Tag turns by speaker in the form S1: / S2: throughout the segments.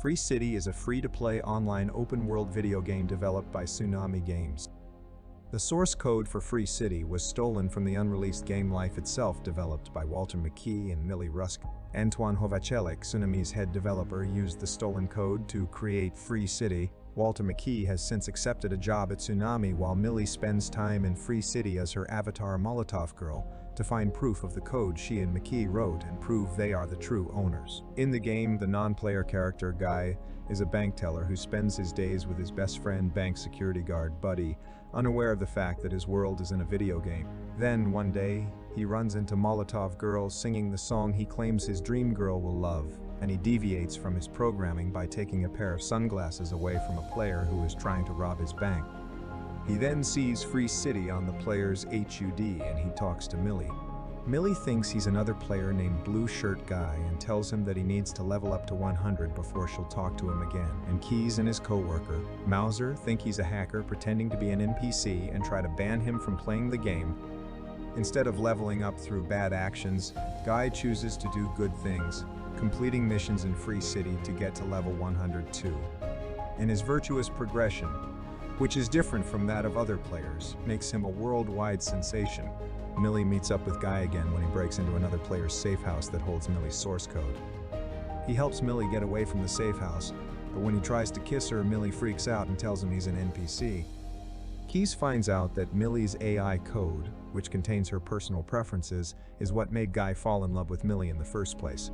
S1: Free City is a free-to-play online open-world video game developed by Tsunami Games. The source code for Free City was stolen from the unreleased game Life itself, developed by Walter McKee and Millie Rusk. Antoine Hovacek, Tsunami's head developer, used the stolen code to create Free City. Walter McKee has since accepted a job at Tsunami, while Millie spends time in Free City as her avatar Molotov Girl to find proof of the code she and McKee wrote and prove they are the true owners. In the game, the non-player character Guy is a bank teller who spends his days with his best friend, bank security guard Buddy, unaware of the fact that his world is in a video game. Then, one day, he runs into Molotov Girl singing the song he claims his dream girl will love, and he deviates from his programming by taking a pair of sunglasses away from a player who is trying to rob his bank. He then sees Free City on the player's HUD and he talks to Millie. Millie thinks he's another player named Blue Shirt Guy and tells him that he needs to level up to 100 before she'll talk to him again. And Keys and his co-worker, Mauser, think he's a hacker pretending to be an NPC and try to ban him from playing the game. Instead of leveling up through bad actions, Guy chooses to do good things, completing missions in Free City to get to level 102. And his virtuous progression, which is different from that of other players, makes him a worldwide sensation. Millie meets up with Guy again when he breaks into another player's safe house that holds Millie's source code. He helps Millie get away from the safe house, but when he tries to kiss her, Millie freaks out and tells him he's an NPC. Keys finds out that Millie's AI code, which contains her personal preferences, is what made Guy fall in love with Millie in the first place.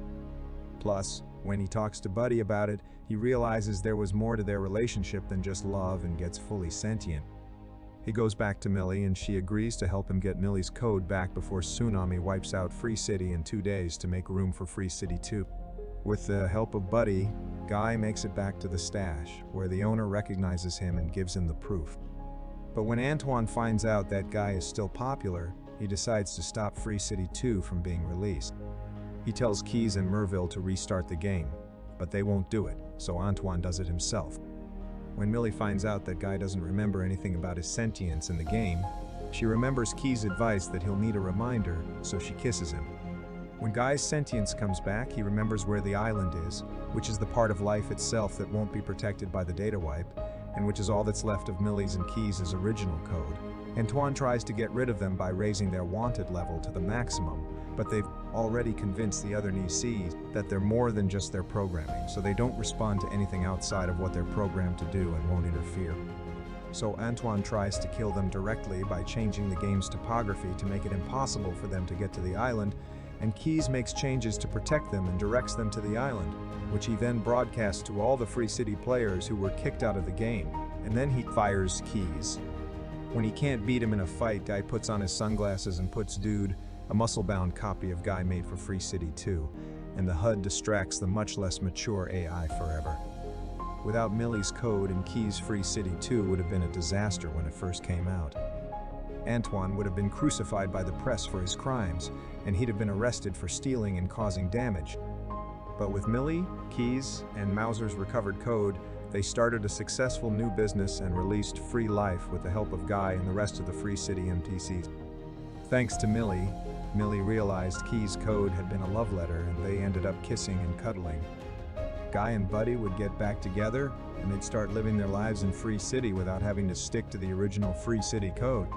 S1: Plus, when he talks to Buddy about it, he realizes there was more to their relationship than just love and gets fully sentient. He goes back to Millie and she agrees to help him get Millie's code back before Tsunami wipes out Free City in 2 days to make room for Free City 2. With the help of Buddy, Guy makes it back to the stash, where the owner recognizes him and gives him the proof. But when Antoine finds out that Guy is still popular, he decides to stop Free City 2 from being released. He tells Keys and Merville to restart the game, but they won't do it, so Antoine does it himself. When Millie finds out that Guy doesn't remember anything about his sentience in the game, she remembers Keys' advice that he'll need a reminder, so she kisses him. When Guy's sentience comes back, he remembers where the island is, which is the part of Life itself that won't be protected by the data wipe, and which is all that's left of Millie's and Keys' original code. Antoine tries to get rid of them by raising their wanted level to the maximum, but they've already convinced the other NPCs that they're more than just their programming, so they don't respond to anything outside of what they're programmed to do and won't interfere. So Antoine tries to kill them directly by changing the game's topography to make it impossible for them to get to the island, and Keys makes changes to protect them and directs them to the island, which he then broadcasts to all the Free City players who were kicked out of the game, and then he fires Keys. When he can't beat him in a fight, Guy puts on his sunglasses and puts Dude, a muscle-bound copy of Guy made for Free City 2, and the HUD distracts the much less mature AI forever. Without Millie's code and Keys, Free City 2 would have been a disaster when it first came out. Antoine would have been crucified by the press for his crimes, and he'd have been arrested for stealing and causing damage. But with Millie, Keys, and Mauser's recovered code, they started a successful new business and released Free Life with the help of Guy and the rest of the Free City NPCs. Thanks to Millie realized Keys' code had been a love letter, and they ended up kissing and cuddling. Guy and Buddy would get back together, and they'd start living their lives in Free City without having to stick to the original Free City code.